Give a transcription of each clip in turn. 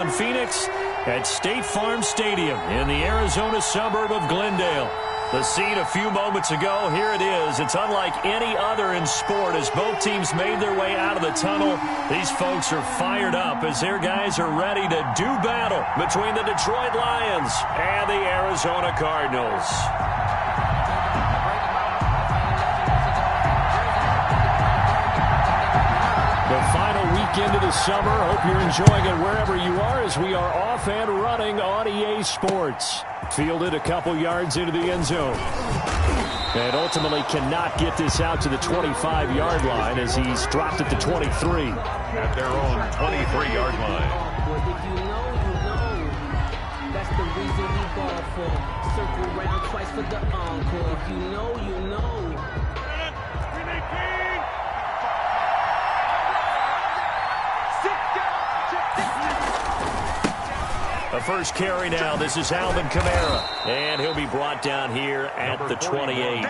on Phoenix at State Farm Stadium in the Arizona suburb of Glendale. The scene a few moments ago, here it is. It's unlike any other in sport as both teams made their way out of the tunnel. These folks are fired up as their guys are ready to do battle between the Detroit Lions and the Arizona Cardinals. The final weekend of the summer. Hope you're enjoying it wherever you are as we are off and running on EA Sports. Fielded a couple yards into the end zone. And ultimately cannot get this out to the 25-yard line as he's dropped at the 23. At their own 23-yard line. If you know, you know. That's the reason we ball for. Circle round twice for the encore. If you know, you know. The first carry now. This is Alvin Kamara. And he'll be brought down here at the 28.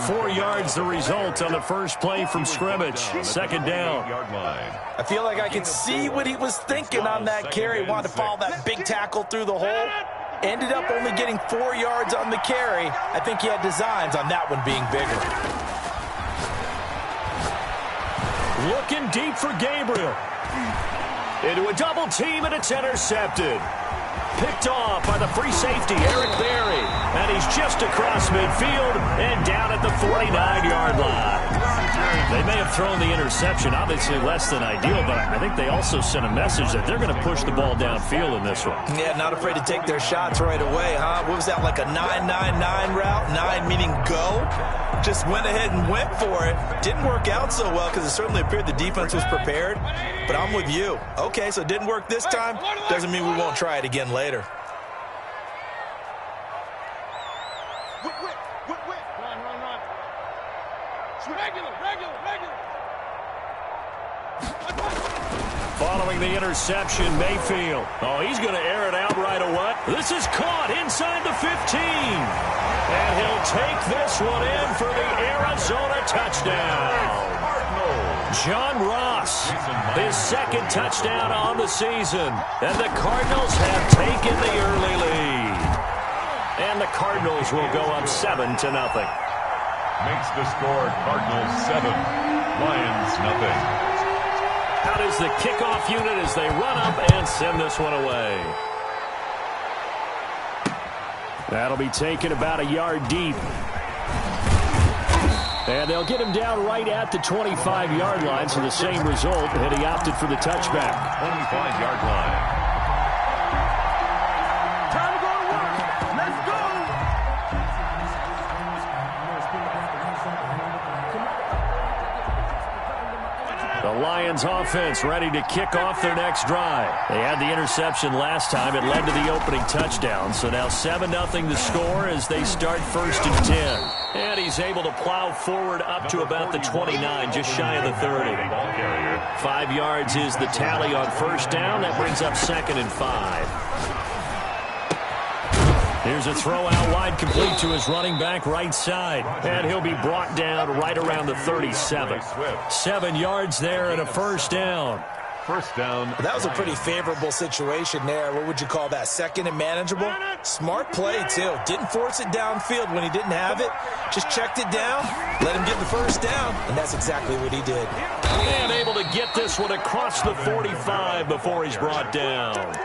4 yards the result on the first play from scrimmage. Second down. I feel like I can see what he was thinking on that carry. Wanted to follow that big tackle through the hole. Ended up only getting 4 yards on the carry. I think he had designs on that one being bigger. Looking deep for Gabriel. Into a double team, and it's intercepted. Picked off by the free safety, LilBarry. And he's just across midfield and down at the 49-yard line. They may have thrown the interception, obviously less than ideal, but I think they also sent a message that they're going to push the ball downfield in this one. Yeah, not afraid to take their shots right away, huh? What was that, like a 9-9-9 route? 9 meaning go? Just went ahead and went for it. Didn't work out so well because it certainly appeared the defense was prepared. But I'm with you. Okay, so it didn't work this time. Doesn't mean we won't try it again later. Following the interception, Mayfield. Oh, he's going to air it out right away. This is caught inside the 15. And he'll take this one in for the Arizona touchdown. John Ross, his second touchdown on the season. And the Cardinals have taken the early lead. And the Cardinals will go up 7-0. Makes the score Cardinals 7, Lions nothing. Out is the kickoff unit as they run up and send this one away. That'll be taken about a yard deep. And they'll get him down right at the 25-yard line, so the same result, and he opted for the touchback. 25-yard line. Time to go to work. Let's go. The Lions offense ready to kick off their next drive. They had the interception last time. It led to the opening touchdown. So now 7-0 the score as they start 1st and 10. And he's able to plow forward up to about the 29, just shy of the 30. 5 yards is the tally on first down. That brings up 2nd and 5. Here's a throw out wide, complete to his running back right side. And he'll be brought down right around the 37. 7 yards there and a first down. First down. That was a pretty favorable situation there. What would you call that? Second and manageable? Smart play, too. Didn't force it downfield when he didn't have it. Just checked it down, let him get the first down, and that's exactly what he did. And able to get this one across the 45 before he's brought down.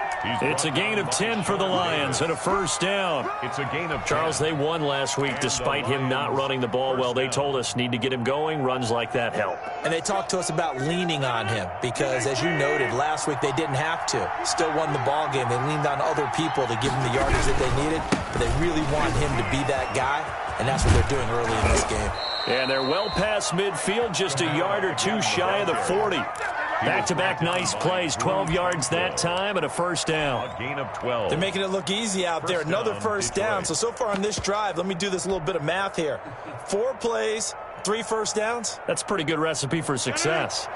It's a gain of 10 for the Lions and a first down. It's a gain of 10. Charles, they won last week despite him not running the ball well. They told us need to get him going. Runs like that help. And they talked to us about leaning on him because, as you noted, last week they didn't have to. Still won the ball game. They leaned on other people to give them the yardage that they needed, but they really want him to be that guy, and that's what they're doing early in this game. And they're well past midfield, just a yard or two shy of the 40. Back-to-back nice plays, 12 yards that time and a first down. A gain of 12. They're making it look easy out there. Another first down. So far on this drive, let me do this little bit of math here. 4 plays, 3 first downs. That's a pretty good recipe for success.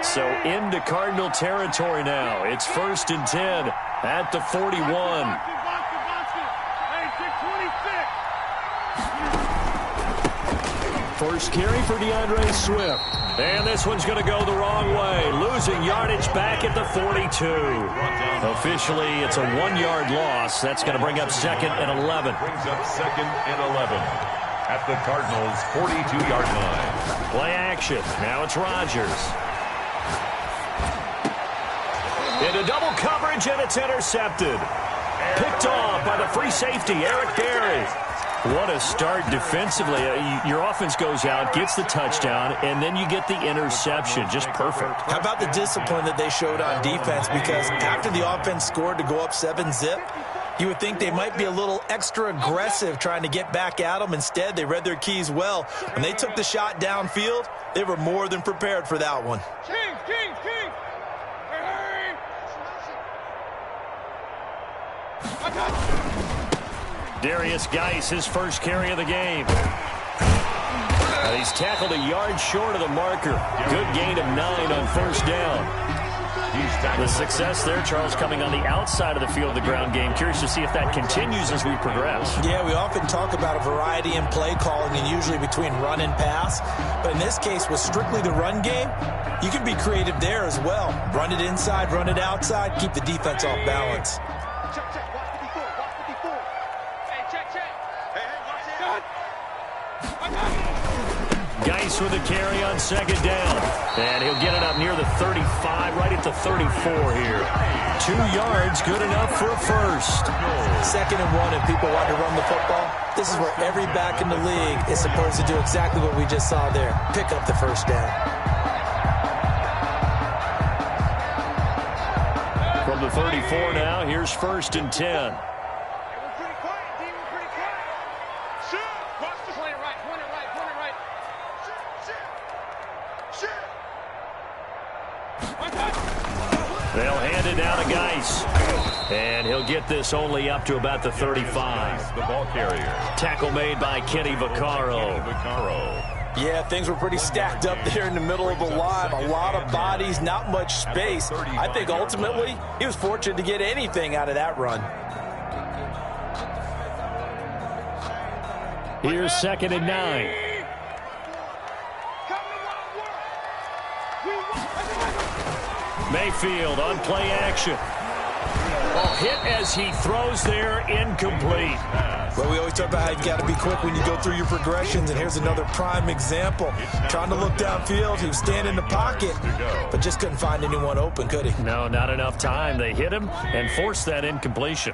So into Cardinal territory now. It's 1st and 10 at the 41. First carry for DeAndre Swift. And this one's going to go the wrong way. Losing yardage back at the 42. Officially, it's a 1-yard loss. That's going to bring up 2nd and 11. Brings up 2nd and 11 at the Cardinals' 42-yard line. Play action. Now it's Rodgers. Into double coverage, and it's intercepted. Picked off by the free safety, LilBarry. What a start defensively. Your offense goes out, gets the touchdown, and then you get the interception. Just perfect. How about the discipline that they showed on defense? Because after the offense scored to go up 7-zip, you would think they might be a little extra aggressive trying to get back at them. Instead, they read their keys well. When they took the shot downfield, they were more than prepared for that one. King. Darius Geis, his first carry of the game. He's tackled a yard short of the marker. Good gain of 9 on first down. The success there, Charles, coming on the outside of the field of the ground game. Curious to see if that continues as we progress. Yeah, we often talk about a variety in play calling and usually between run and pass. But in this case, with strictly the run game, you can be creative there as well. Run it inside, run it outside, keep the defense off balance. Geis with a carry on second down. And he'll get it up near the 35, right at the 34 here. 2 yards, good enough for a first. 2nd and 1, if people want to run the football, this is where every back in the league is supposed to do exactly what we just saw there. Pick up the first down. From the 34 now, here's 1st and 10. They'll hand it down to Geis. And he'll get this only up to about the 35. The ball carrier. Tackle made by Kenny Vaccaro. Yeah, things were pretty stacked up there in the middle of the line. A lot of bodies, not much space. I think ultimately he was fortunate to get anything out of that run. Here's 2nd and 9. Mayfield on play action. Well, hit as he throws there, incomplete. Well, we always talk about how you've got to be quick when you go through your progressions, and here's another prime example. Trying to look downfield, he was standing in the pocket, but just couldn't find anyone open, could he? No, not enough time. They hit him and forced that incompletion.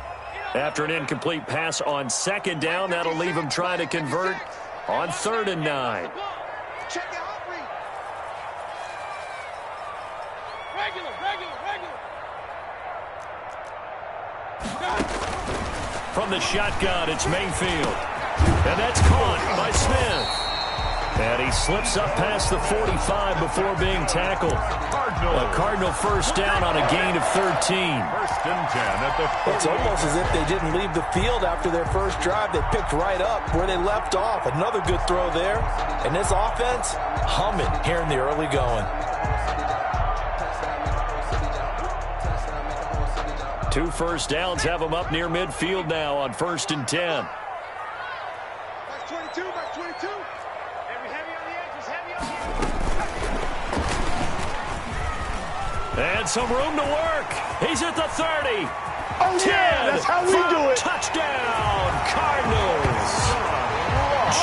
After an incomplete pass on 2nd down, that'll leave him trying to convert on 3rd and 9. From the shotgun, it's Mayfield. And that's caught by Smith. And he slips up past the 45 before being tackled. A Cardinal first down on a gain of 13. 1st and 10 at the 40. It's almost as if they didn't leave the field after their first drive. They picked right up where they left off. Another good throw there. And this offense, humming here in the early going. 2 first downs have them up near midfield now on 1st and 10. Back 22. Heavy on the edges, And some room to work. He's at the 30. Oh, 10, yeah, that's how we do it. Touchdown, Cardinals.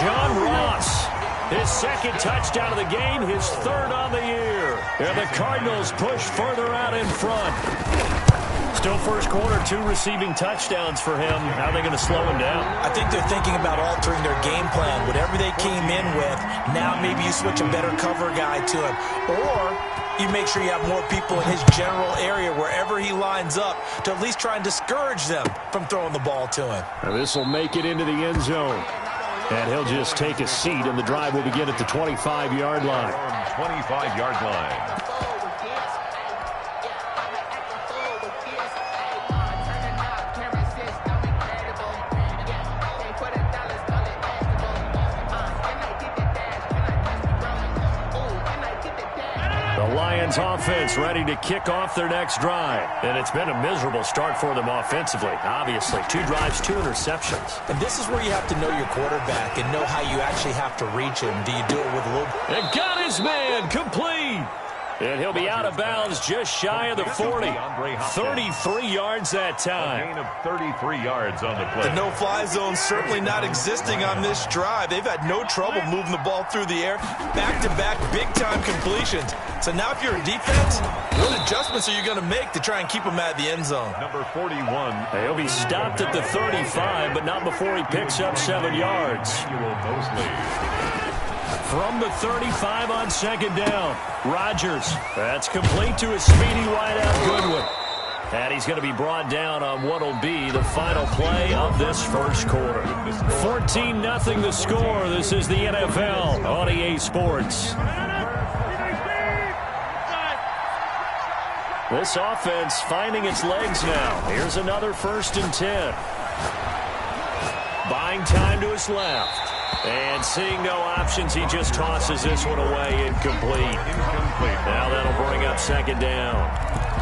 John Ross, his 2nd touchdown of the game, his 3rd on the year. And the Cardinals push further out in front. Still first quarter, 2 receiving touchdowns for him. How are they going to slow him down? I think they're thinking about altering their game plan. Whatever they came in with, now maybe you switch a better cover guy to him. Or you make sure you have more people in his general area wherever he lines up to at least try and discourage them from throwing the ball to him. Now this will make it into the end zone. And he'll just take a seat, and the drive will begin at the 25-yard line. 25-yard line. Lions offense ready to kick off their next drive. And it's been a miserable start for them offensively, obviously. 2 drives, 2 interceptions. And this is where you have to know your quarterback and know how you actually have to reach him. Do you do it with a little... And got his man complete. And he'll be out of bounds just shy of the 40. 33 yards that time. A gain of 33 yards on the play. The no-fly zone certainly not existing on this drive. They've had no trouble moving the ball through the air. Back-to-back big-time completions. So now if you're a defense, what adjustments are you going to make to try and keep them out of the end zone? Number 41. He'll be stopped at the 35, but not before he picks up 7 yards. From the 35 on second down, Rodgers. That's complete to his speedy wideout, Goodwin. And he's going to be brought down on what will be the final play of this first quarter. 14-0 the score. This is the NFL on EA Sports. This offense finding its legs now. Here's another 1st and 10. Buying time to his left. And seeing no options, he just tosses this one away, incomplete. Now that'll bring up second down.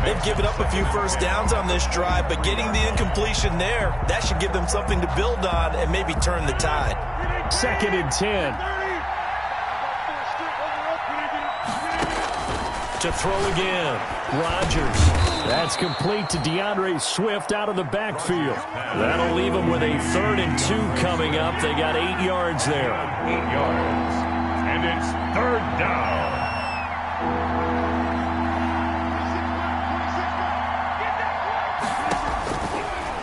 They've given up a few first downs on this drive, but getting the incompletion there, that should give them something to build on and maybe turn the tide. 2nd and 10. To throw again, Rodgers. That's complete to DeAndre Swift out of the backfield. That'll leave them with a 3rd and 2 coming up. They got 8 yards there. 8 yards. And it's 3rd down.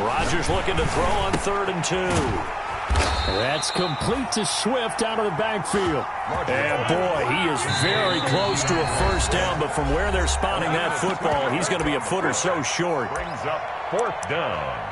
Rodgers looking to throw on 3rd and 2. That's complete to Swift out of the backfield. And boy, he is very close to a first down, but from where they're spotting that football, he's going to be a foot or so short. Brings up 4th down.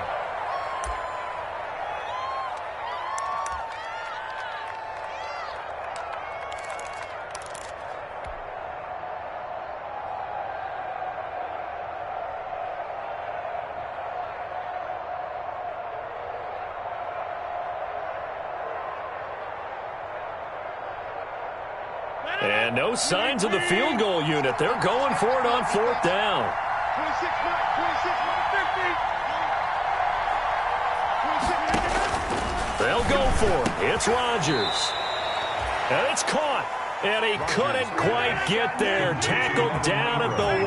And no signs of the field goal unit. They're going for it on 4th down. 26, 50. They'll go for it. It's Rodgers. And it's caught. And he couldn't quite get there. Tackled down at the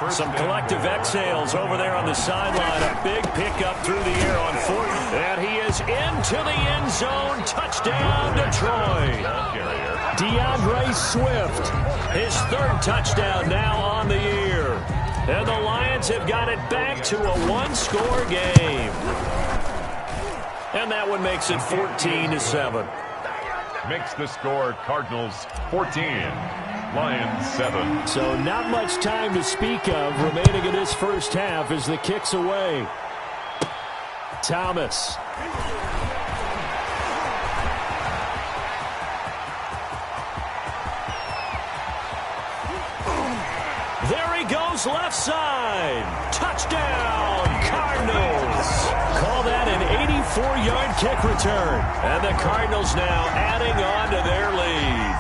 1. Some collective exhales over there on the sideline. A big pickup through the air on 4th. And he is into the end zone. Touchdown, Detroit. DeAndre Swift, his 3rd touchdown now on the year. And the Lions have got it back to a 1-score game. And that one makes it 14-7. Makes the score Cardinals 14, Lions 7. So not much time to speak of remaining in this first half as the kick's away. Thomas. There he goes left side. Touchdown, Cardinals. Call that an 84-yard kick return. And the Cardinals now adding on to their lead.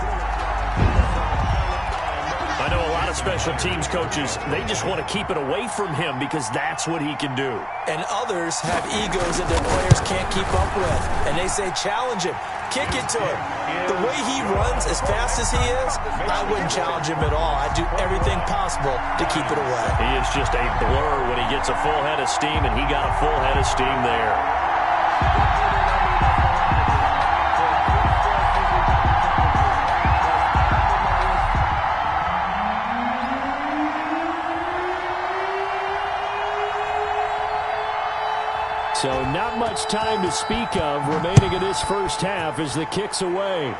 I know a lot of special teams coaches, they just want to keep it away from him because that's what he can do. And others have egos that their players can't keep up with. And they say, challenge him. Kick it to him. The way he runs as fast as he is, I wouldn't challenge him at all. I'd do everything possible to keep it away. He is just a blur when he gets a full head of steam, and he got a full head of steam there. So not much time to speak of remaining in this first half as the kick's away.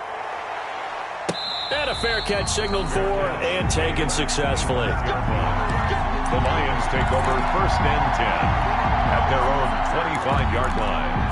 And a fair catch signaled for and taken successfully. The Lions take over 1st and 10 at their own 25-yard line.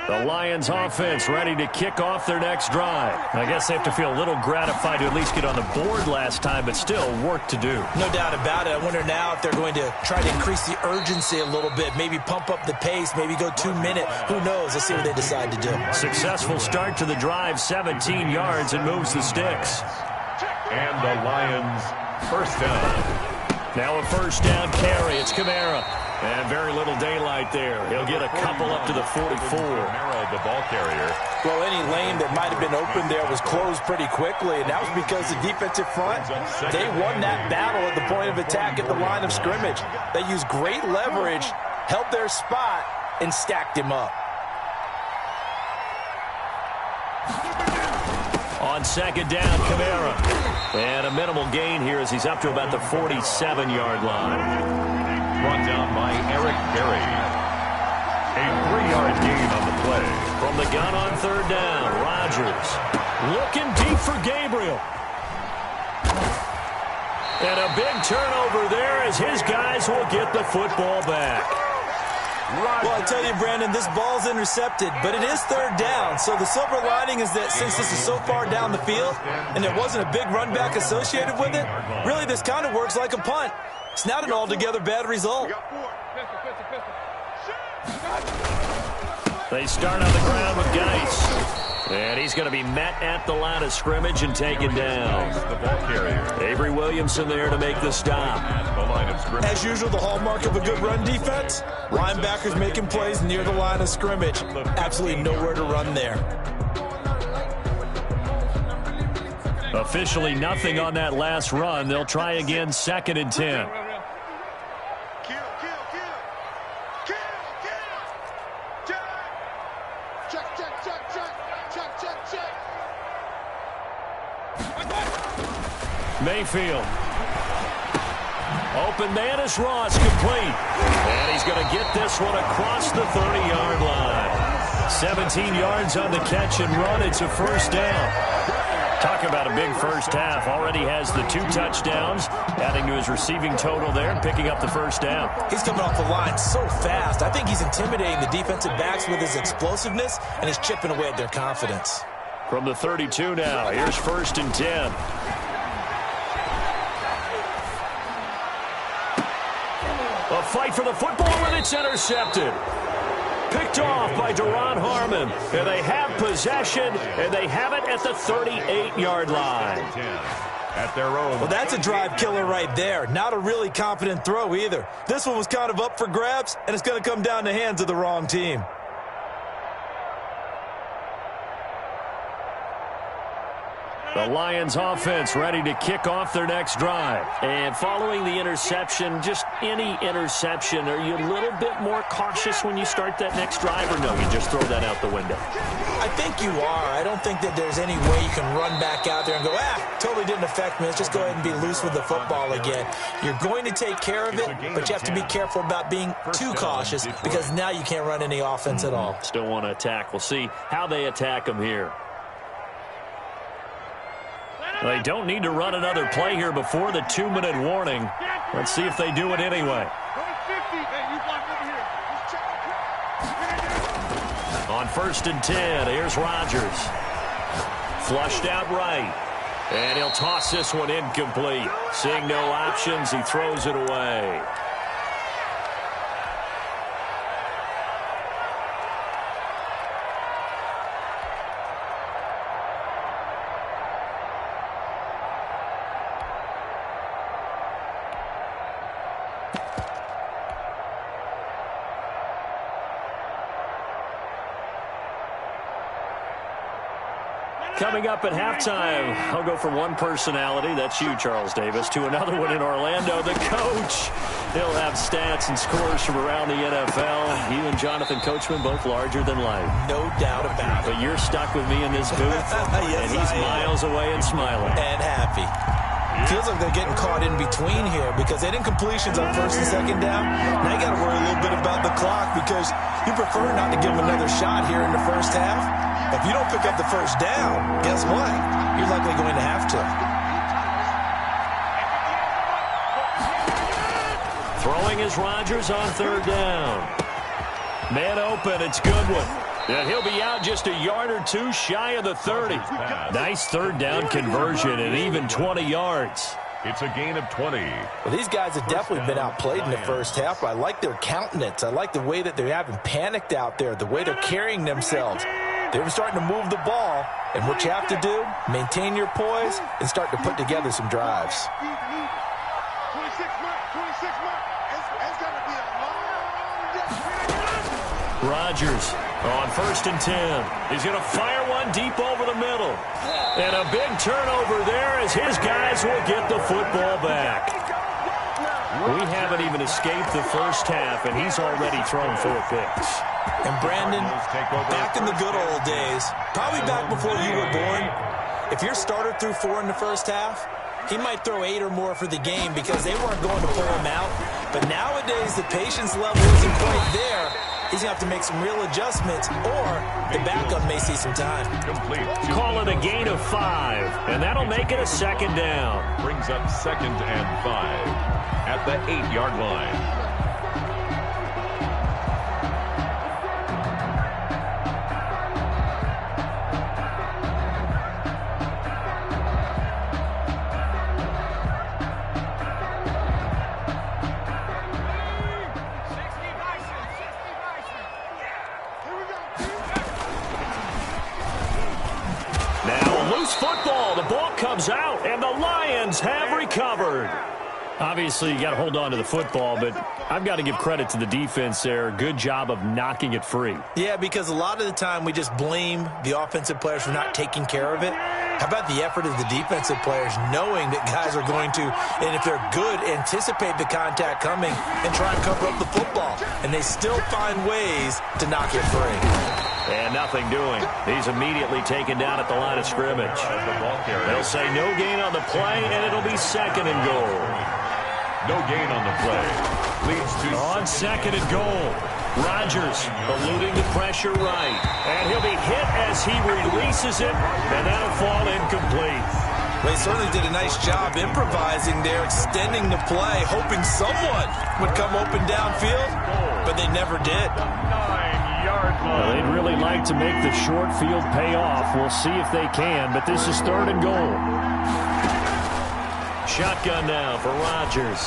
The The Lions offense ready to kick off their next drive. I guess they have to feel a little gratified to at least get on the board last time, but still work to do. No doubt about it. I wonder now if they're going to try to increase the urgency a little bit, maybe pump up the pace, maybe go 2 minute. Who knows? Let's see what they decide to do. Successful start to the drive, 17 yards, and moves the sticks. And the Lions first down. Now a first down carry. It's Kamara. And very little daylight there. He'll get a couple up to the 44. Kamara, the ball carrier. Well, any lane that might have been open there was closed pretty quickly, and that was because the defensive front, they won that battle at the point of attack at the line of scrimmage. They used great leverage, held their spot, and stacked him up. On second down, Kamara. And a minimal gain here as he's up to about the 47-yard line. Brought down by Eric Berry. A 3-yard gain on the play. From the gun on third down, Rodgers looking deep for Gabriel. And a big turnover there as his guys will get the football back. Well, I tell you, Brandon, this ball's intercepted, but it is third down. So the silver lining is that since this is so far down the field and there wasn't a big run back associated with it, really this kind of works like a punt. It's not an altogether bad result. They start on the ground with Geis. And he's going to be met at the line of scrimmage and taken down. The ball carrier. Avery Williamson there to make the stop. At the line of scrimmage. As usual, the hallmark of a good run defense, linebackers making plays near the line of scrimmage. Absolutely nowhere to run there. Officially nothing on that last run. They'll try again, 2nd and 10. Mayfield. Open man is Ross, complete. And he's going to get this one across the 30-yard line. 17 yards on the catch and run. It's a first down. Talk about a big first half. Already has the 2 touchdowns, adding to his receiving total there and picking up the first down. He's coming off the line so fast. I think he's intimidating the defensive backs with his explosiveness, and he's chipping away at their confidence. From the 32 now, here's 1st and 10. A fight for the football, and it's intercepted. Picked off by Duron Harmon. And they have possession, and they have it at the 38-yard line. At their own. Well, that's a drive killer right there. Not a really confident throw either. This one was kind of up for grabs, and it's going to come down the hands of the wrong team. The Lions offense ready to kick off their next drive. And following the interception, just any interception, are you a little bit more cautious when you start that next drive, or no, you just throw that out the window? I think you are. I don't think that there's any way you can run back out there and go, totally didn't affect me. Let's just go ahead and be loose with the football again. You're going to take care of it, but you have to be careful about being too cautious because now you can't run any offense at all. Still want to attack. We'll see how they attack them here. They don't need to run another play here before the 2-minute warning. Let's see if they do it anyway. On 1st and 10, here's Rodgers. Flushed out right. And he'll toss this one incomplete. Seeing no options, he throws it away. Coming up at halftime, I'll go from one personality, that's you, Charles Davis, to another one in Orlando, the coach. He'll have stats and scores from around the NFL. You and Jonathan Coachman both larger than life. No doubt about it. But you're stuck with me in this booth, yes, and he's miles away and smiling. And happy. Feels like they're getting caught in between here because they didn't completions on 1st and 2nd down. Now you got to worry a little bit about the clock because you prefer not to give them another shot here in the first half. If you don't pick up the first down, guess what? You're likely going to have to. Throwing is Rodgers on 3rd down. Man open, it's Goodwin. And he'll be out just a yard or two shy of the 30. Nice third down conversion and even 20 yards. It's a gain of 20. Well, these guys have definitely been outplayed in the first half. I like their countenance. I like the way that they haven't panicked out there, the way they're carrying themselves. They were starting to move the ball, and what you have to do, maintain your poise and start to put together some drives. 26 mark. It's going to be a long day. Rodgers on 1st and 10. He's going to fire one deep over the middle. And a big turnover there as his guys will get the football back. We haven't even escaped the first half, and he's already thrown 4 picks. And Brandon, back in the good old days, probably back before you were born, if your starter threw 4 in the first half, he might throw 8 or more for the game because they weren't going to pull him out. But nowadays, the patience level isn't quite there. He's going to have to make some real adjustments, or the backup may see some time. Complete. Call it a gain of 5, and that'll make it a 2nd down. Brings up 2nd and 5 at the 8-yard line. Football, the ball comes out, and the Lions have recovered. Obviously, you got to hold on to the football, but I've got to give credit to the defense there. Good job of knocking it free. Yeah, because a lot of the time we just blame the offensive players for not taking care of it. How about the effort of the defensive players knowing that guys are going to, and if they're good, anticipate the contact coming and try and cover up the football. And they still find ways to knock it free. And nothing doing. He's immediately taken down at the line of scrimmage. They'll say no gain on the play, and it'll be 2nd and goal. No gain on the play. Leads to on 2nd and goal. Rodgers eluding the pressure right. And he'll be hit as he releases it, and that'll fall incomplete. They certainly did a nice job improvising there, extending the play, hoping someone would come open downfield, but they never did. Well, they'd really like to make the short field pay off. We'll see if they can, but this is 3rd and goal. Shotgun now for Rodgers.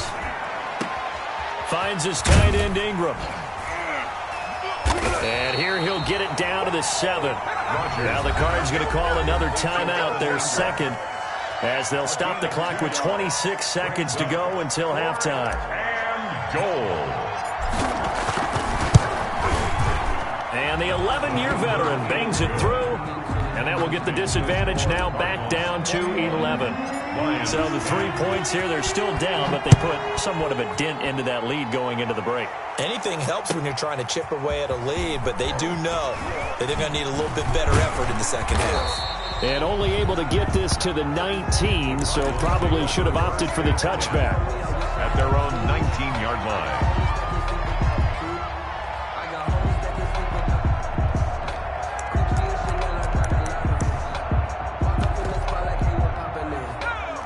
Finds his tight end Ingram. And here he'll get it down to the 7. Now the Cards going to call another timeout, their 2nd, as they'll stop the clock with 26 seconds to go until halftime. And goal. And the 11-year veteran bangs it through, and that will get the disadvantage now back down to 11. So the 3 points here, they're still down, but they put somewhat of a dent into that lead going into the break. Anything helps when you're trying to chip away at a lead, but they do know that they're going to need a little bit better effort in the second half. And only able to get this to the 19, so probably should have opted for the touchback. At their own 19-yard line.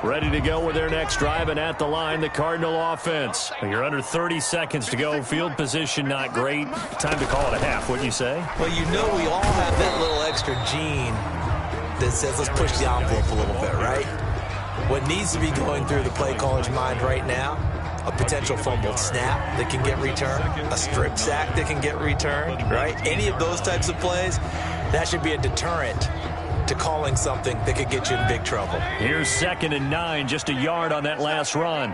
Ready to go with their next drive, and at the line, the Cardinal offense. You're under 30 seconds to go. Field position not great. Time to call it a half, wouldn't you say? Well, you know we all have that little extra gene that says let's push the envelope a little bit, right? What needs to be going through the play caller's mind right now, a potential fumbled snap that can get returned, a strip sack that can get returned, right? Any of those types of plays, that should be a deterrent to calling something that could get you in big trouble. Here's 2nd and 9, just a yard on that last run.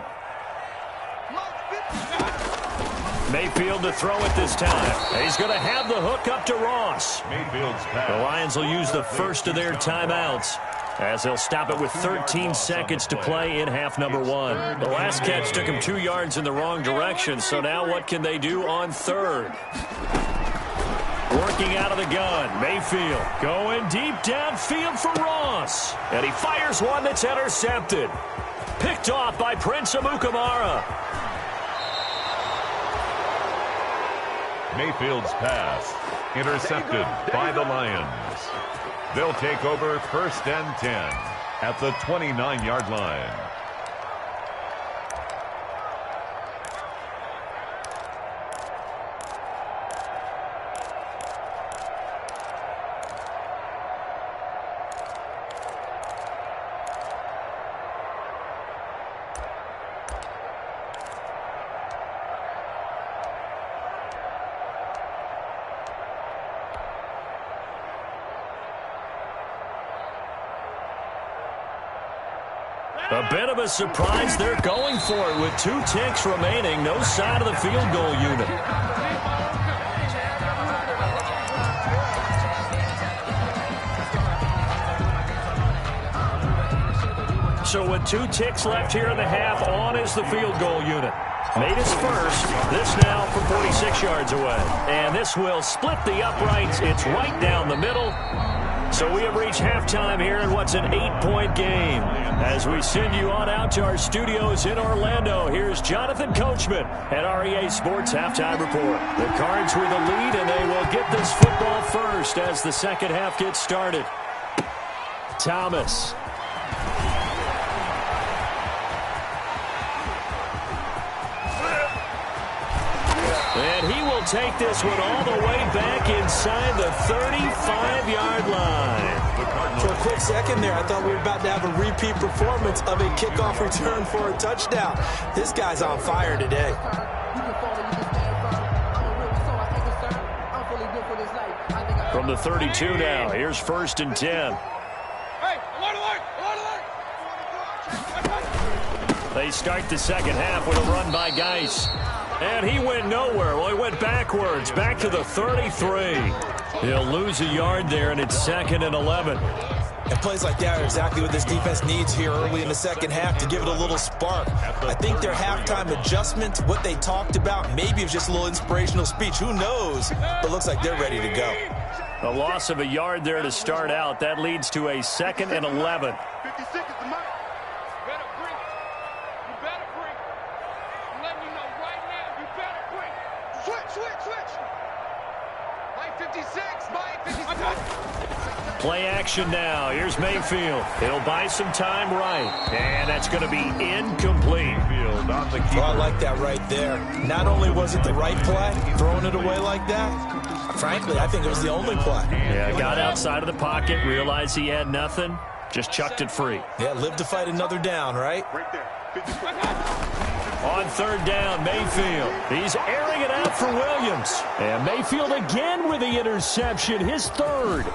Mayfield to throw it this time. He's going to have the hook up to Ross. Mayfield's pass. The Lions will use the first of their timeouts, as they'll stop it with 13 seconds to play in half number 1. The last catch took him 2 yards in the wrong direction, so now what can they do on 3rd? Working out of the gun, Mayfield going deep downfield for Ross. And he fires one that's intercepted. Picked off by Prince Amukamara. Mayfield's pass intercepted by the Lions. They'll take over 1st and 10 at the 29-yard line. A bit of a surprise. They're going for it with 2 ticks remaining. No sign of the field goal unit. So with 2 ticks left here in the half, on is the field goal unit. Made his first. This now from 46 yards away. And this will split the uprights. It's right down the middle. So we have reached halftime here in what's an 8-point game. As we send you on out to our studios in Orlando, here's Jonathan Coachman at REA Sports Halftime Report. The Cards with the lead, and they will get this football first as the second half gets started. Thomas. And he will take this one all the way back inside the 35-yard line. For a quick second there, I thought we were about to have a repeat performance of a kickoff return for a touchdown. This guy's on fire today. From the 32 now, here's 1st and 10. They start the second half with a run by Geis. And he went nowhere. Well, he went backwards, back to the 33. He'll lose a yard there, and it's 2nd and 11. And plays like that are exactly what this defense needs here early in the second half to give it a little spark. I think their halftime adjustment, what they talked about, maybe it was just a little inspirational speech. Who knows? But looks like they're ready to go. A loss of a yard there to start out. That leads to a 2nd and 11. 50 seconds to mark. Play action now. Here's Mayfield. He'll buy some time right. And that's going to be incomplete. Oh, I like that right there. Not only was it the right play, throwing it away like that, frankly, I think it was the only play. Yeah, got outside of the pocket, realized he had nothing, just chucked it free. Yeah, live to fight another down, right? Right there. On 3rd down, Mayfield. He's airing it out for Williams. And Mayfield again with the interception, his 3rd.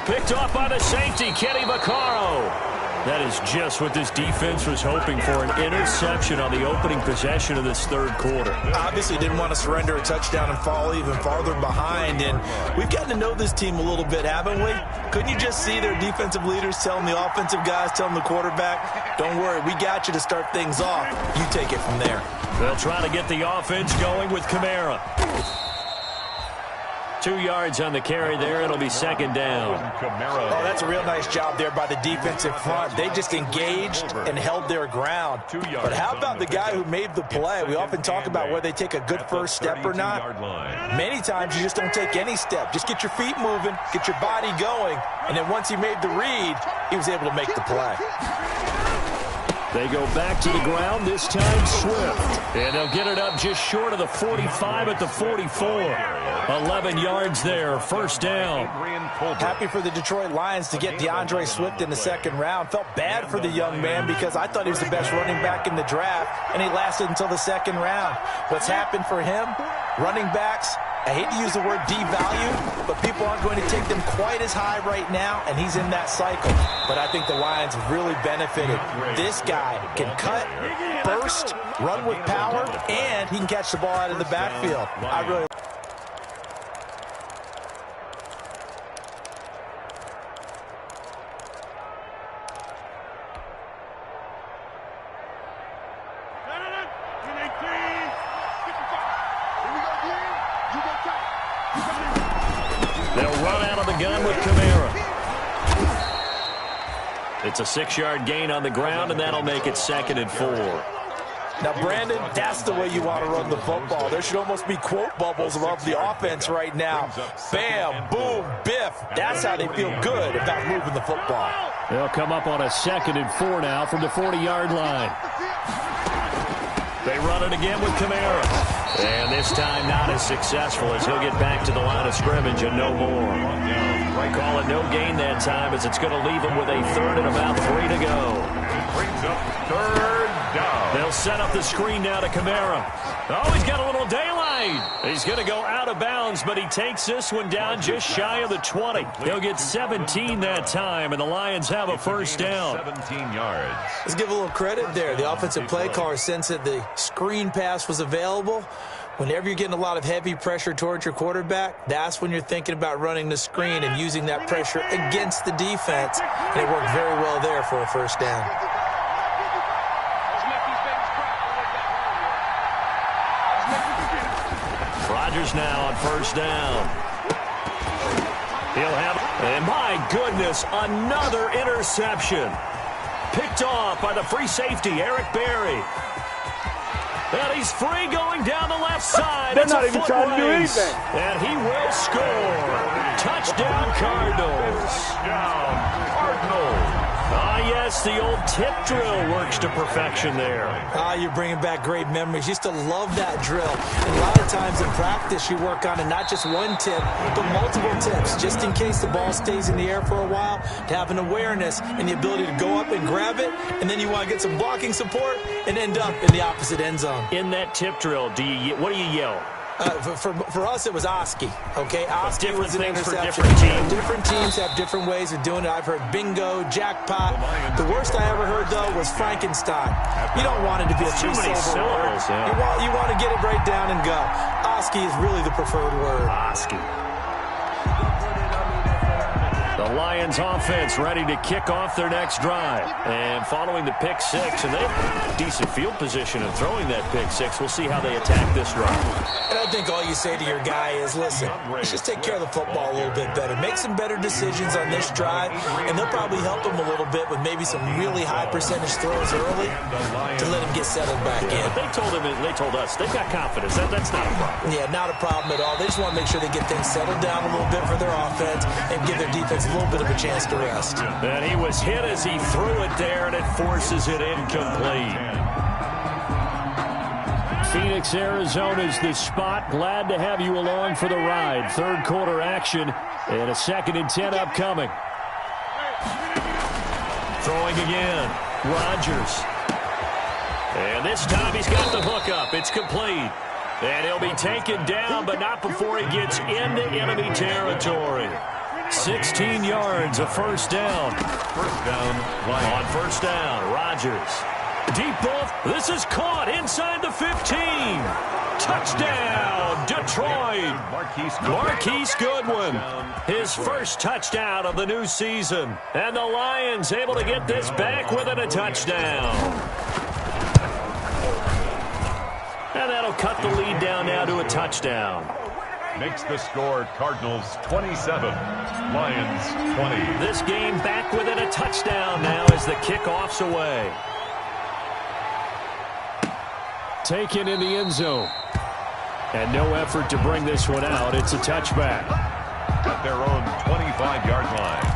Picked off by the safety, Kenny Vaccaro. That is just what this defense was hoping for, an interception on the opening possession of this 3rd quarter. Obviously didn't want to surrender a touchdown and fall even farther behind. And we've gotten to know this team a little bit, haven't we? Couldn't you just see their defensive leaders telling the offensive guys, telling the quarterback, don't worry, we got you to start things off. You take it from there. They'll try to get the offense going with Kamara. 2 yards on the carry there. It'll be 2nd down. Oh, that's a real nice job there by the defensive front. They just engaged and held their ground. But how about the guy who made the play? We often talk about whether they take a good first step or not. Many times you just don't take any step. Just get your feet moving, get your body going, and then once he made the read, he was able to make the play. They go back to the ground, this time Swift. And they'll get it up just short of the 45 at the 44. 11 yards there, 1st down. Happy for the Detroit Lions to get DeAndre Swift in the 2nd round. Felt bad for the young man because I thought he was the best running back in the draft, and he lasted until the 2nd round. What's happened for him? Running backs, I hate to use the word devalue, but people aren't going to take them quite as high right now, and he's in that cycle. But I think the Lions really benefited. This guy can cut, burst, run with power, and he can catch the ball out of the backfield. I really They'll run out of the gun with Kamara. It's a 6-yard gain on the ground, and that'll make it 2nd and 4. Now, Brandon, that's the way you want to run the football. There should almost be quote bubbles above the offense right now. Bam, boom, biff. That's how they feel good about moving the football. They'll come up on a 2nd and 4 now from the 40-yard line. They run it again with Kamara. And this time not as successful as he'll get back to the line of scrimmage and no more. Call it no gain that time as it's going to leave him with a 3rd and about 3 to go. Brings up 3rd down. They'll set up the screen now to Kamara. Oh, he's got a little daylight. right. He's going to go out of bounds, but he takes this one down just shy of the 20. He'll get 17 that time, and the Lions have a first down. 17 yards. Let's give a little credit there. The offensive play caller sensed that the screen pass was available. Whenever you're getting a lot of heavy pressure towards your quarterback, that's when you're thinking about running the screen and using that pressure against the defense. And it worked very well there for a first down. Rodgers now on first down. He'll have, and my goodness, another interception. Picked off by the free safety, LilBarry. And he's free going down the left side. They're it's not a even foot trying to do race. anything. And he will score. Touchdown, Cardinals. Touchdown, Cardinals. Ah, yes, the old tip drill works to perfection there. Ah, you're bringing back great memories. Used to love that drill. And a lot of times in practice, you work on it, not just one tip, but multiple tips, just in case the ball stays in the air for a while, to have an awareness and the ability to go up and grab it, and then you want to get some blocking support and end up in the opposite end zone. In that tip drill, what do you yell? For us, it was Oski, okay? Oski was an things for interception. different teams. Different teams have different ways of doing it. I've heard bingo, jackpot. The worst I ever heard, though, was Frankenstein. You don't want it to be a Too many three-syllable word. syllables, yeah. You want to get it right down and go. Oski is really the preferred word. Oski. The Lions offense ready to kick off their next drive. And following the pick six, and they have decent field position in throwing that pick six. We'll see how they attack this drive. And I think all you say to your guy is, listen, let's just take care of the football a little bit better. Make some better decisions on this drive, and they'll probably help him a little bit with maybe some really high percentage throws early to let him get settled back in. But they told us they've got confidence. That's not a problem. Yeah, not a problem at all. They just want to make sure they get things settled down a little bit for their offense and give their defense a little bit of a chance to rest. And he was hit as he threw it there, and it forces it incomplete. Phoenix, Arizona's the spot. Glad to have you along for the ride. Third quarter action and a 2nd and 10 upcoming. Throwing again. Rodgers. And this time he's got the hook up. It's complete. And he'll be taken down, but not before he gets into enemy territory. 16 yards, a first down. First down, Lions. On first down, Rodgers. Deep ball. This is caught inside the 15. Touchdown, Detroit. Marquise Goodwin. His first touchdown of the new season. And the Lions able to get this back within a touchdown. And that'll cut the lead down now to a touchdown. Makes the score Cardinals 27, Lions 20. This game back within a touchdown now as the kickoff's away. Taken in the end zone. And no effort to bring this one out. It's a touchback. At their own 25-yard line.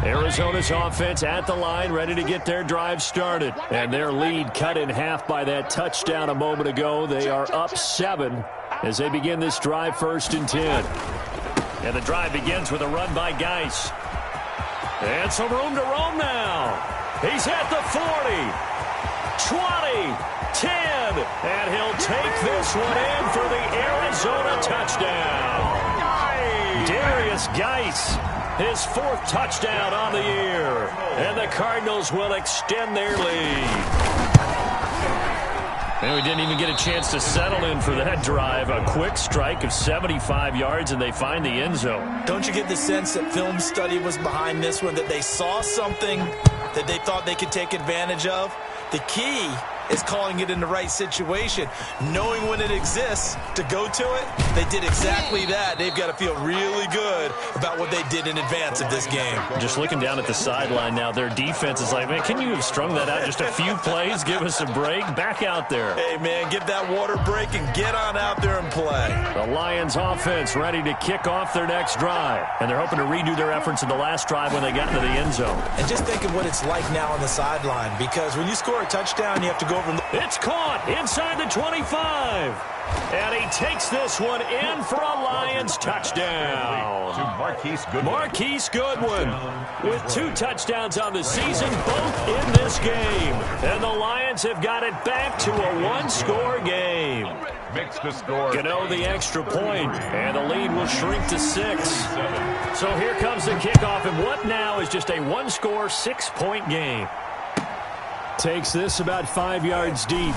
Arizona's offense at the line, ready to get their drive started. And their lead cut in half by that touchdown a moment ago. They are up 7 as they begin this drive, 1st and 10. And the drive begins with a run by Geis. And some room to roam now. He's at the 40, 20, 10, and he'll take this one in for the Arizona touchdown. Darius Geis, his 4th touchdown on the year, and the Cardinals will extend their lead. And we didn't even get a chance to settle in for that drive. A quick strike of 75 yards, and they find the end zone. Don't you get the sense that film study was behind this one, that they saw something that they thought they could take advantage of? The key is calling it in the right situation, knowing when it exists to go to it. They did exactly that. They've got to feel really good about what they did in advance of this game. Just looking down at the sideline now, their defense is like, man, can you have strung that out just a few plays? Give us a break. Back out there. Hey, man, give that water break and get on out there and play. The Lions offense ready to kick off their next drive. And they're hoping to redo their efforts in the last drive when they got into the end zone. And just think of what it's like now on the sideline, because when you score a touchdown, you have to go over him. It's caught inside the 25. And he takes this one in for a Lions touchdown. To Marquise Goodwin. Marquise Goodwin with 2 touchdowns on the season, both in this game. And the Lions have got it back to a one-score game. Makes the score. Gano the extra point, and the lead will shrink to 6. So here comes the kickoff, and what now is just a one-score, 6-point game. Takes this about 5 yards deep.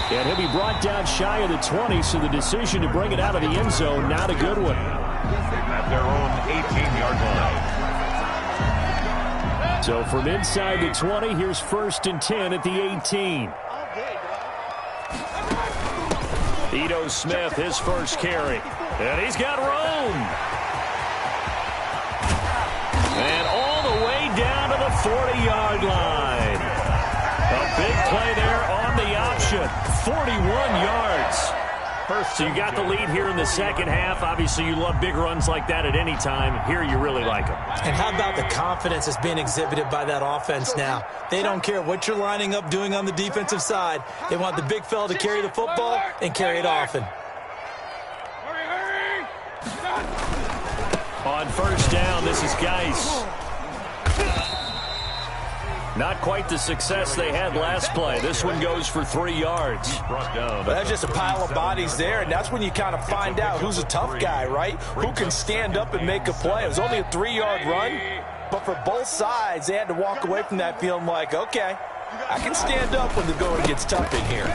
And he'll be brought down shy of the 20, so the decision to bring it out of the end zone, not a good one. At their own 18-yard line. So from inside the 20, here's 1st and 10 at the 18. Ito Smith, his first carry. And he's got room. And all the way down to the 40-yard line. A big play there on the option. 41 yards. So you got the lead here in the second half. Obviously, you love big runs like that at any time. Here, you really like them. And how about the confidence that's being exhibited by that offense now? They don't care what you're lining up doing on the defensive side. They want the big fella to carry the football and carry it often. On 1st down, this is Geis. Not quite the success they had last play. This one goes for 3 yards. Well, that's just a pile of bodies there, and that's when you kind of find out who's a tough guy, right? Who can stand up and make a play. It was only a 3-yard run, but for both sides, they had to walk away from that feeling like, okay, I can stand up when the going gets tough in here.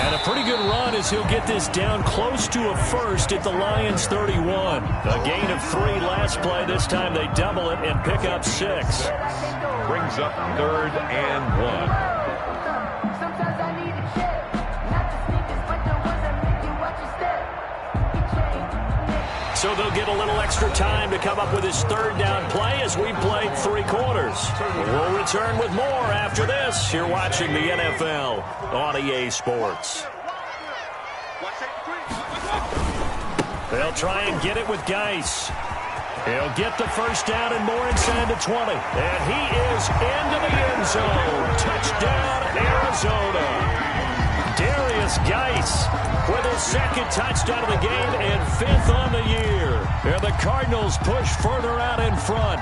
And a pretty good run as he'll get this down close to a first at the Lions 31. A gain of 3 last play. This time they double it and pick up 6. Brings up 3rd and 1. So they'll get a little extra time to come up with his 3rd down play as we played 3 quarters. We'll return with more after this. You're watching the NFL on EA Sports. They'll try and get it with Geis. He'll get the 1st down and more inside the 20. And he is into the end zone. Touchdown, Arizona. Darius Geis with his 2nd touchdown of the game and 5th on the year. And the Cardinals push further out in front.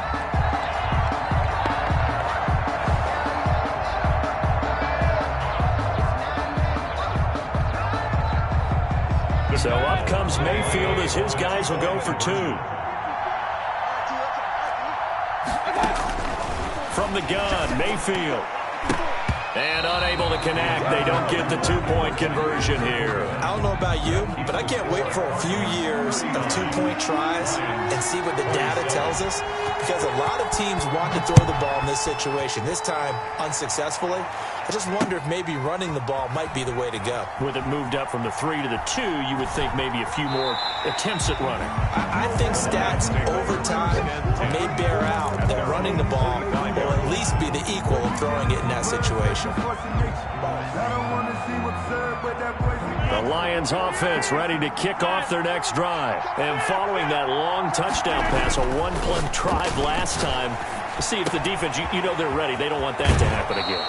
So up comes Mayfield as his guys will go for 2. From the gun, Mayfield. And unable to connect. They don't get the 2-point conversion here. I don't know about you, but I can't wait for a few years of 2-point tries and see what the data tells us. Because a lot of teams want to throw the ball in this situation. This time, unsuccessfully. I just wonder if maybe running the ball might be the way to go. With it moved up from the 3 to the 2, you would think maybe a few more attempts at running. I think stats over time may bear out that running the ball will at least be the equal of throwing it in that situation. The Lions offense ready to kick off their next drive. And following that long touchdown pass, a 1-play drive last time, see if the defense, you know they're ready. They don't want that to happen again.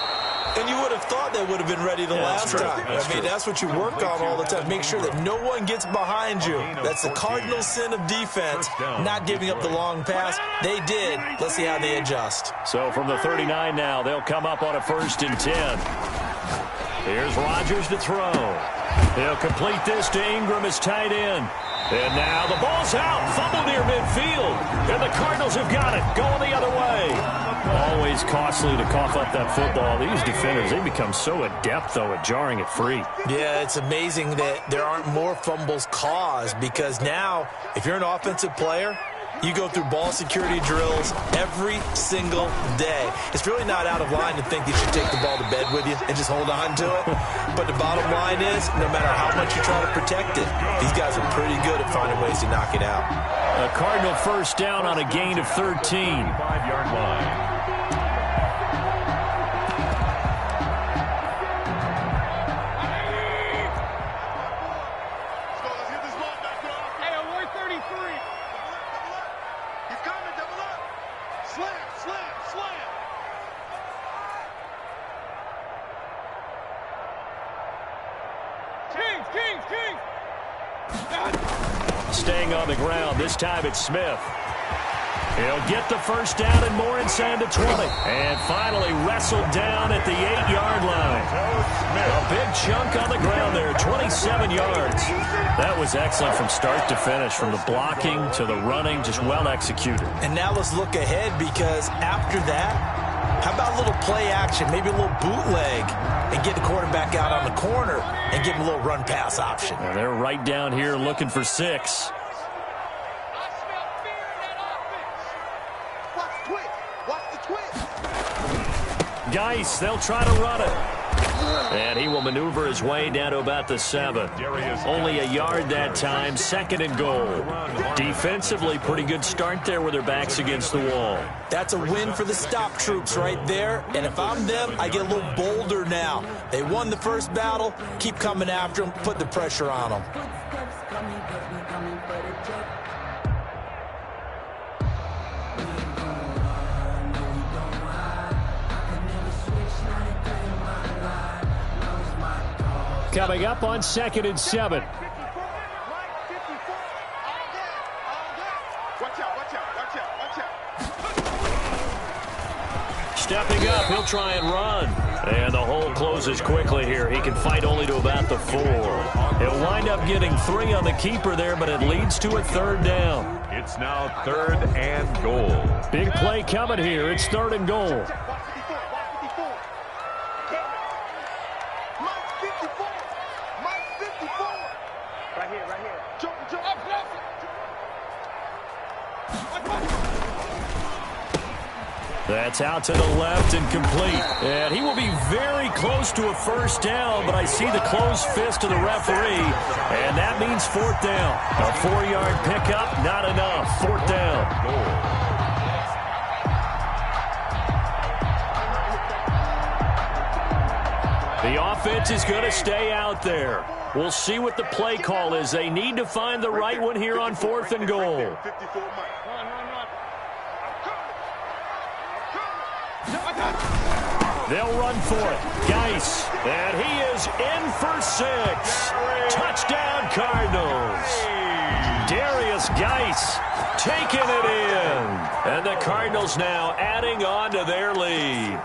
And you would have thought they would have been ready the last time. I mean, that's what you work on all the time. Make sure that no one gets behind you. That's the cardinal sin of defense, not giving up the long pass. They did. Let's see how they adjust. So from the 39 now, they'll come up on a 1st and 10. Here's Rodgers to throw. He'll complete this to Ingram as tight end. And now the ball's out. Fumble near midfield. And the Cardinals have got it. Going the other way. Always costly to cough up that football. These defenders, they become so adept, though, at jarring it free. Yeah, it's amazing that there aren't more fumbles caused because now, if you're an offensive player, you go through ball security drills every single day. It's really not out of line to think that you take the ball to bed with you and just hold on to it. But the bottom line is, no matter how much you try to protect it, these guys are pretty good at finding ways to knock it out. A Cardinal 1st down on a gain of 13. 5-yard line. Staying on the ground, this time it's Smith. He'll get the first down and more inside the 20. And finally wrestled down at the 8-yard line. A big chunk on the ground there, 27 yards. That was excellent from start to finish, from the blocking to the running, just well executed. And now let's look ahead, because after that, how about a little play action, maybe a little bootleg, and get the quarterback out on the corner and give him a little run-pass option. And they're right down here looking for 6. Geis, they'll try to run it. And he will maneuver his way down to about the 7. Only a yard that time, 2nd and goal. Defensively, pretty good start there with their backs against the wall. That's a win for the stop troops right there. And if I'm them, I get a little bolder now. They won the first battle. Keep coming after them. Put the pressure on them. Coming up on 2nd and 7. Watch out. Stepping up, he'll try and run. And the hole closes quickly here. He can fight only to about the 4. He'll wind up getting 3 on the keeper there, but it leads to a 3rd down. It's now 3rd and goal. Big play coming here. It's 3rd and goal. That's out to the left and complete. And he will be very close to a 1st down, but I see the closed fist of the referee, and that means 4th down. A 4-yard pickup, not enough. 4th down. The offense is going to stay out there. We'll see what the play call is. They need to find the right one here on 4th and goal. They'll run for it. Geis. And he is in for 6. Touchdown, Cardinals. Darius Geis taking it in. And the Cardinals now adding on to their lead.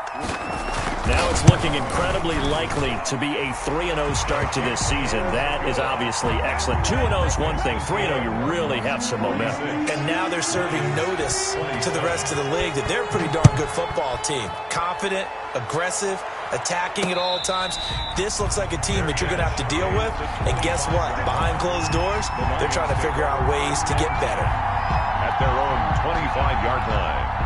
Now it's looking incredibly likely to be a 3-0 start to this season. That is obviously excellent. 2-0 is one thing. 3-0, you really have some momentum. And now they're serving notice to the rest of the league that they're a pretty darn good football team. Confident, aggressive, attacking at all times. This looks like a team that you're going to have to deal with. And guess what? Behind closed doors, they're trying to figure out ways to get better. At their own 25-yard line.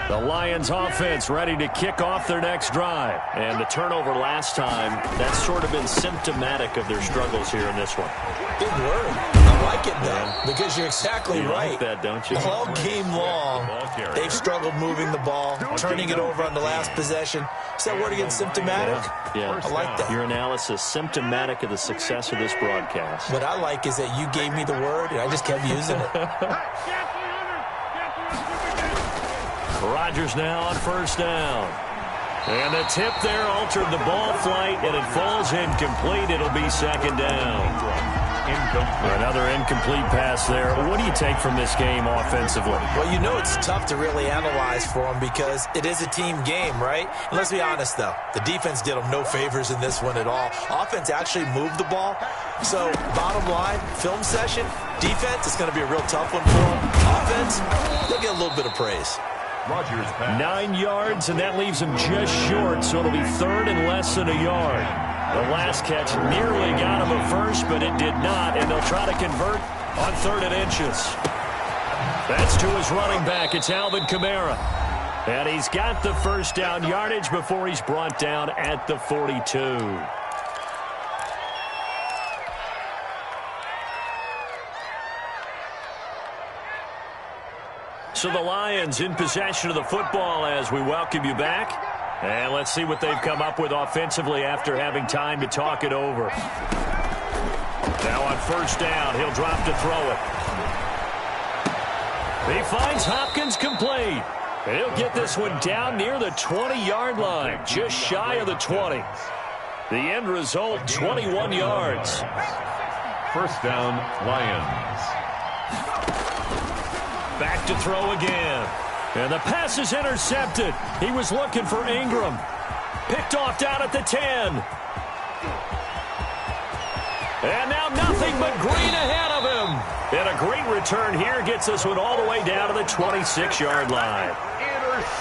The Lions offense ready to kick off their next drive. And the turnover last time, that's sort of been symptomatic of their struggles here in this one. Big word. I like it, though, because you're exactly right. Like that, don't you? All game long, they've struggled moving the ball, turning it over on the last possession. Is that word again, symptomatic? Yeah. I like that. Your analysis, symptomatic of the success of this broadcast. What I like is that you gave me the word, and I just kept using it. Rodgers now on 1st down. And the tip there altered the ball flight, and it falls incomplete. It'll be 2nd down. Another incomplete pass there. What do you take from this game offensively? Well, you know it's tough to really analyze for them because it is a team game, right? And let's be honest, though. The defense did them no favors in this one at all. Offense actually moved the ball. So, bottom line, film session, defense, it's going to be a real tough one for them. Offense, they'll get a little bit of praise. 9 yards, and that leaves him just short, so it'll be 3rd and less than a yard. The last catch nearly got him at first, but it did not, and they'll try to convert on 3rd and inches. That's to his running back. It's Alvin Kamara. And he's got the 1st down yardage before he's brought down at the 42. So the Lions in possession of the football as we welcome you back. And let's see what they've come up with offensively after having time to talk it over. Now on 1st down, he'll drop to throw it. He finds Hopkins complete. He'll get this one down near the 20-yard line, just shy of the 20. The end result, 21 yards. First down, Lions. Back to throw again. And the pass is intercepted. He was looking for Ingram. Picked off down at the 10. And now nothing but green ahead of him. And a great return here gets this one all the way down to the 26-yard line.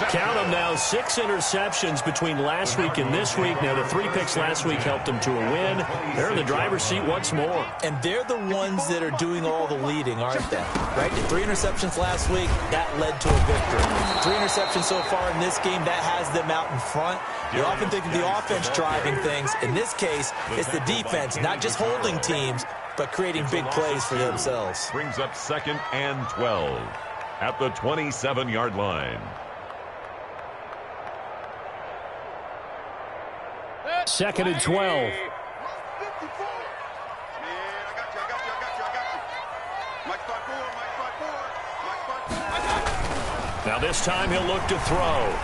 Count them now, 6 interceptions between last week and this week. Now, the 3 picks last week helped them to a win. They're in the driver's seat once more. And they're the ones that are doing all the leading, aren't they? Right? 3 interceptions last week, that led to a victory. 3 interceptions so far in this game, that has them out in front. You often think of the offense driving things. In this case, it's the defense, not just holding teams, but creating big plays for themselves. Brings up 2nd and 12 at the 27-yard line. 2nd and 12. Man, I got you. Mike spot 4. Now this time he'll look to throw.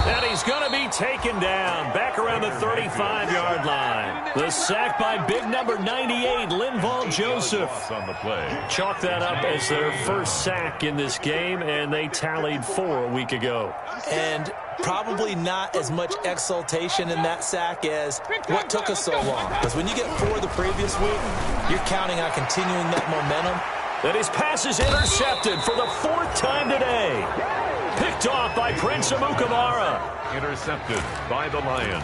And he's going to be taken down back around the 35-yard line. The sack by big number 98, Linval Joseph. On the play. Chalk that up as their first sack in this game, and they tallied 4 a week ago. And probably not as much exultation in that sack as what took us so long. Because when you get 4 the previous week, you're counting on continuing that momentum. And his pass is intercepted for the 4th time today. Picked off by Prince Amukamara. Intercepted by the Lions.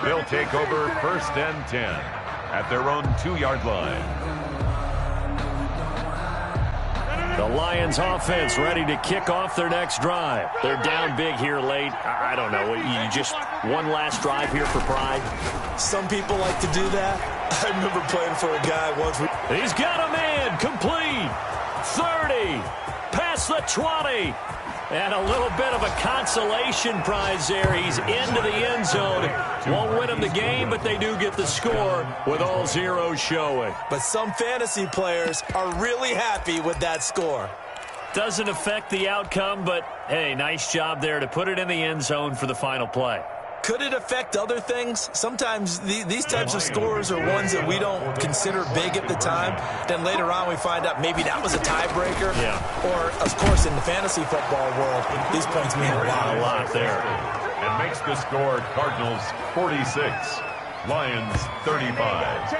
They'll take over 1st and 10 at their own 2-yard line. The Lions offense ready to kick off their next drive. They're down big here late. I don't know. You just one last drive here for pride? Some people like to do that. I remember playing for a guy once. He's got a man complete. 30. Past the 20. And a little bit of a consolation prize there. He's into the end zone. Won't win him the game, but they do get the score with all zeros showing. But some fantasy players are really happy with that score. Doesn't affect the outcome, but, hey, nice job there to put it in the end zone for the final play. Could it affect other things? Sometimes these types of scores are ones that we don't consider big at the time. Then later on we find out maybe that was a tiebreaker. Yeah. Or, of course, in the fantasy football world, these points mean a lot. A lot there. And makes the score Cardinals 46, Lions 35.